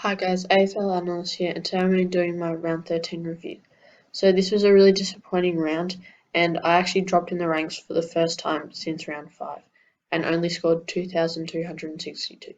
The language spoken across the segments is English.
Hi guys, AFL Analyst here, and today I'm going to be doing my round 13 review. So this was a really disappointing round, and I actually dropped in the ranks for the first time since round 5, and only scored 2,262.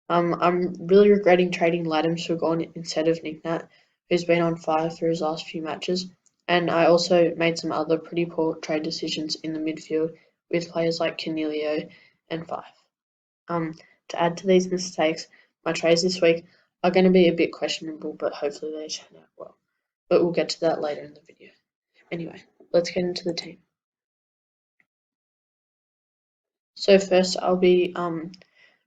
I'm really regretting trading Laddams for Gawn instead of Nick Nat, who's been on fire through his last few matches, and I also made some other pretty poor trade decisions in the midfield with players like Canelio and Fife. Um, to add to these mistakes, my trades this week are going to be a bit questionable, but hopefully they turn out well. But we'll get to that later in the video. Anyway, let's get into the team. So first, I'll be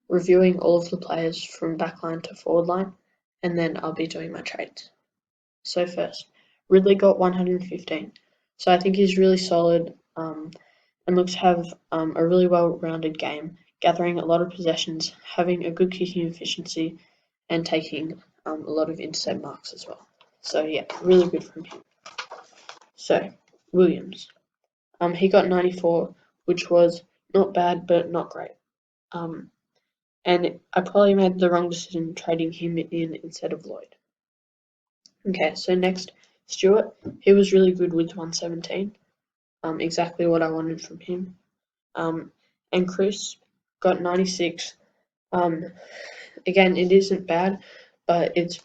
reviewing all of the players from backline to forward line, and then I'll be doing my trades. So first, Ridley got 115. So I think he's really solid and looks to have a really well-rounded game, gathering a lot of possessions, having a good kicking efficiency, and taking a lot of intercept marks as well. So yeah, really good from him. So Williams, he got 94, which was not bad but not great. And I probably made the wrong decision trading him in instead of Lloyd. Okay, so next Stewart, he was really good with 117, exactly what I wanted from him. And Chris got 96. Again, it isn't bad, but it's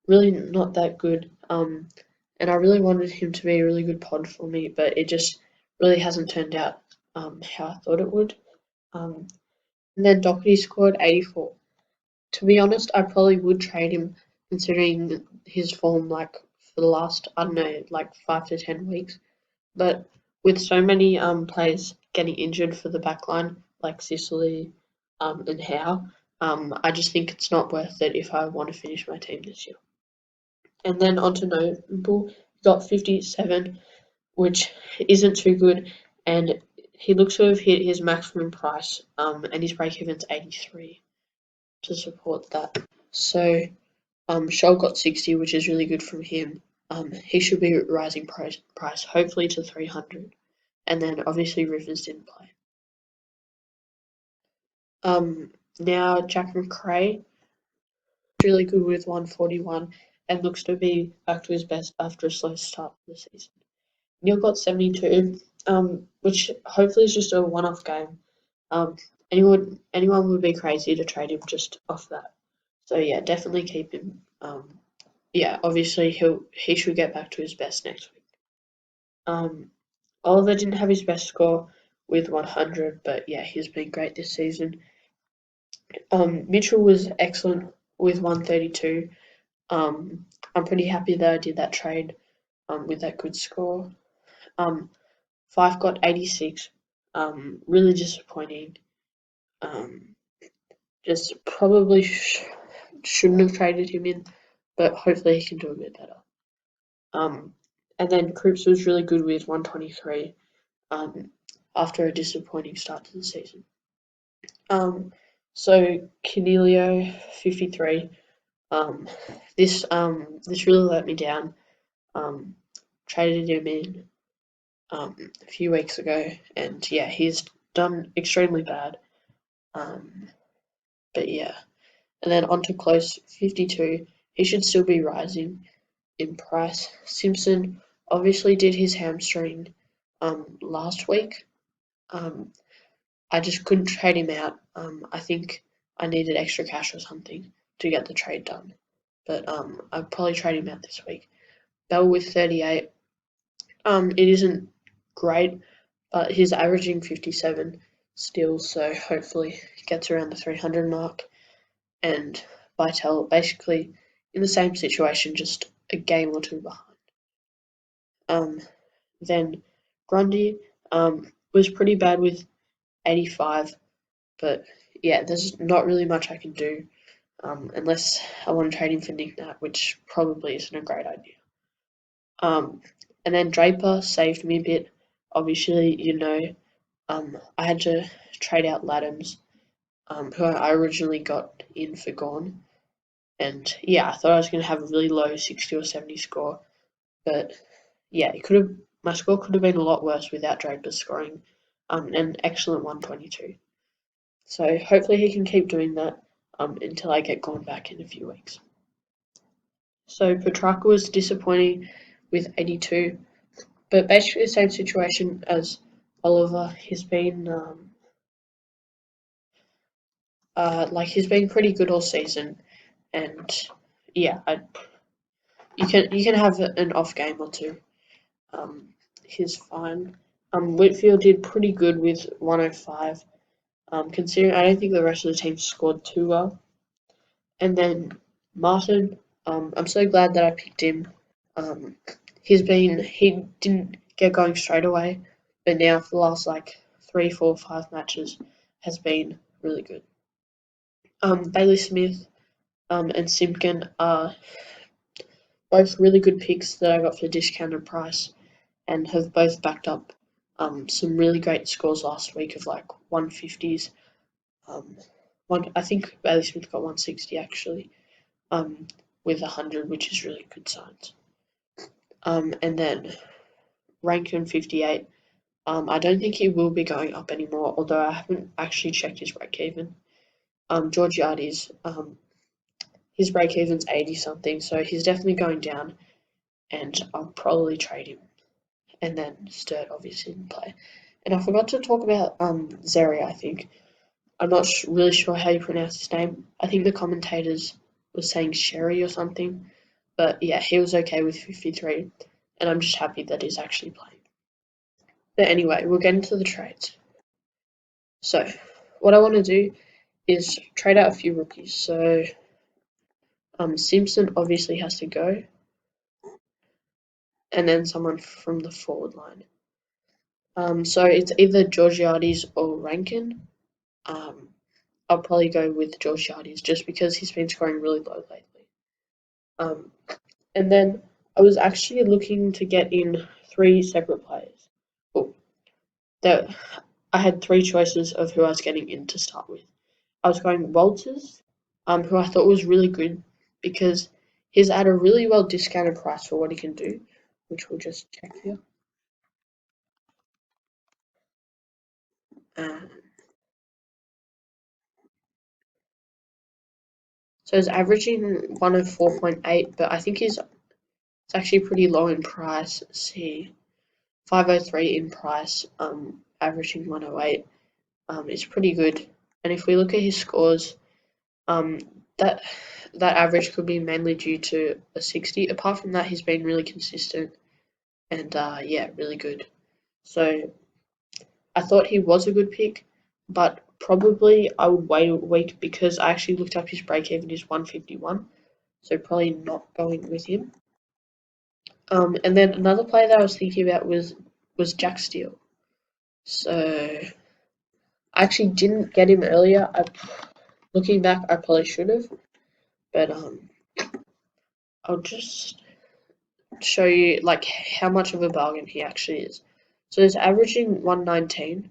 really not that good. And I really wanted him to be a really good pod for me, but it just really hasn't turned out how I thought it would. And then Doherty scored 84. To be honest, I probably would trade him considering his form like for the last, I don't know, like 5 to 10 weeks. But with so many players getting injured for the backline, like Sicily and Howe, I just think it's not worth it if I want to finish my team this year. And then on to Noble, got 57, which isn't too good, and he looks to have hit his maximum price, and his break even's 83 to support that. So Scholl got 60, which is really good from him. He should be rising price hopefully to 300, and then obviously Rivers didn't play. Now Jack McRae really good with 141 and looks to be back to his best after a slow start to the season. Neil got 72, which hopefully is just a one-off game. Um, anyone would be crazy to trade him just off that. So yeah, definitely keep him. Yeah, obviously he should get back to his best next week. Oliver didn't have his best score with 100, but yeah, he's been great this season. Mitchell was excellent with 132. I'm pretty happy that I did that trade with that good score. Fife got 86. Really disappointing. Um, just probably shouldn't have traded him in, but hopefully he can do a bit better. And then Cripps was really good with 123 after a disappointing start to the season. So Canelio 53. This really let me down. Traded him in a few weeks ago, and yeah, he's done extremely bad. But yeah, and then on to Close 52. He should still be rising in price. Simpson obviously did his hamstring last week. I just couldn't trade him out. I think I needed extra cash or something to get the trade done. But I'd probably trade him out this week. Bell with 38. It isn't great, but he's averaging 57 still, so hopefully he gets around the 300 mark. And Vital basically in the same situation, just a game or two behind. Then Grundy was pretty bad with 85, but yeah, there's not really much I can do unless I want to trade him for Nick Nat, which probably isn't a great idea. And then Draper saved me a bit. Obviously, I had to trade out Laddams, who I originally got in for Gorn. And yeah, I thought I was going to have a really low 60 or 70 score, but yeah, my score could have been a lot worse without Draper scoring an excellent 122. So hopefully he can keep doing that. until I get gone back in a few weeks. So Petrarca was disappointing with 82, but basically the same situation as Oliver. He's been he's been pretty good all season, and yeah, you can have an off game or two. He's fine. Whitfield did pretty good with 105. Considering I don't think the rest of the team scored too well. And then Martin, I'm so glad that I picked him. Um, he didn't get going straight away, but now for the last like 3, 4, 5 matches has been really good. Bailey Smith and Simpkin are both really good picks that I got for a discounted price and have both backed up some really great scores last week of like 150s. I think Bailey Smith got 160 actually, with 100, which is really good signs. And then Rankin 58. I don't think he will be going up anymore, although I haven't actually checked his break even. Georgiades, his break even's 80 something, so he's definitely going down, and I'll probably trade him. And then Sturt obviously didn't play. And I forgot to talk about Zeri, I think. I'm not really sure how you pronounce his name. I think the commentators were saying Sherry or something. But yeah, he was okay with 53. And I'm just happy that he's actually playing. But anyway, we'll get into the trades. So, what I want to do is trade out a few rookies. So, Simpson obviously has to go. And then someone from the forward line. So it's either Georgiades or Rankin. I'll probably go with Georgiades just because he's been scoring really low lately. And then I was actually looking to get in 3 separate players. Well, I had 3 choices of who I was getting in to start with. I was going Walters, who I thought was really good because he's at a really well discounted price for what he can do, which we'll just check here. So he's averaging 104.8, but I think it's actually pretty low in price. Let's see, 503 in price, averaging 108. It's pretty good. And if we look at his scores, um, that average could be mainly due to a 60. Apart from that, he's been really consistent and yeah, really good. So I thought he was a good pick, but probably I would wait a week because I actually looked up his break even is 151, so probably not going with him. And then another player that I was thinking about was Jack Steele. So I actually didn't get him earlier. Looking back, I probably should have, but I'll just show you like how much of a bargain he actually is. So he's averaging 119,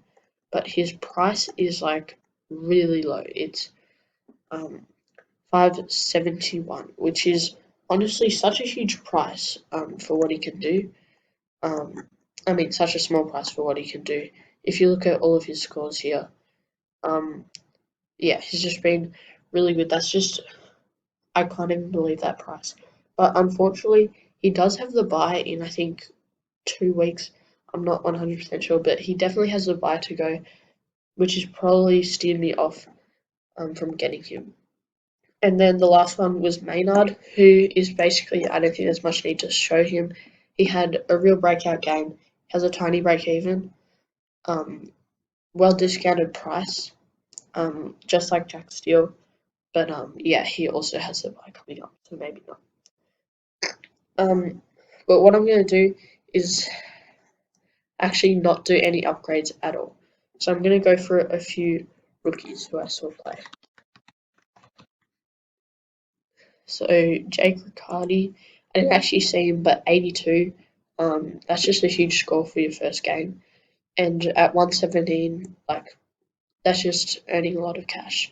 but his price is like really low. It's 571, which is honestly such a huge price for what he can do. I mean, such a small price for what he can do. If you look at all of his scores here, yeah, he's just been really good. I can't even believe that price. But unfortunately, he does have the buy in, I think, 2 weeks. I'm not 100% sure, but he definitely has the buy to go, which has probably steered me off from getting him. And then the last one was Maynard, who is basically, I don't think there's much need to show him. He had a real breakout game, has a tiny break even, well discounted price, just like Jack Steele. But yeah, he also has the buy coming up, so maybe not. But what I'm going to do is actually not do any upgrades at all. So I'm going to go for a few rookies who I saw play. So Jake Riccardi, I didn't actually see him, but 82. That's just a huge score for your first game. And at 117, like that's just earning a lot of cash.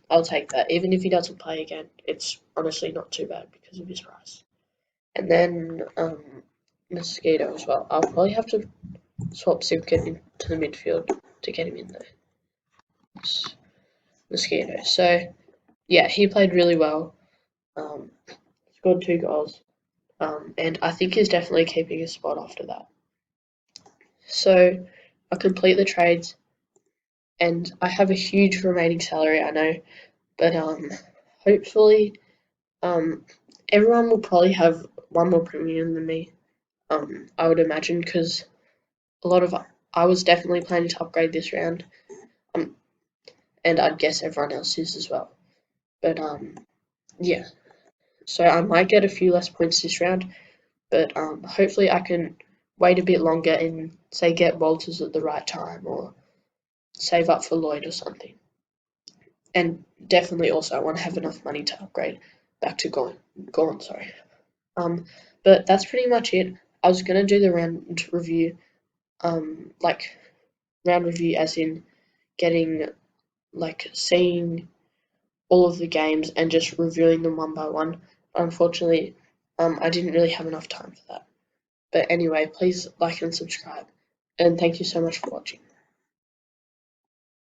I'll take that. Even if he doesn't play again, it's honestly not too bad because of his price. And then Mosquito as well. I'll probably have to swap Simpkin into the midfield to get him in there. Mosquito. So yeah, he played really well. Um, Scored 2 goals. And I think he's definitely keeping his spot after that. So I complete the trades, and I have a huge remaining salary, I know, but hopefully everyone will probably have one more premium than me. I would imagine because a lot of I was definitely planning to upgrade this round, um, and I'd guess everyone else is as well. But yeah, so I might get a few less points this round, but hopefully I can wait a bit longer and say get Walters at the right time or save up for Lloyd or something. And definitely also I want to have enough money to upgrade back to Gone, sorry. Um, but that's pretty much it. I was gonna do the round review, like round review as in getting like seeing all of the games and just reviewing them one by one. But unfortunately, I didn't really have enough time for that. But anyway, please like and subscribe, and thank you so much for watching.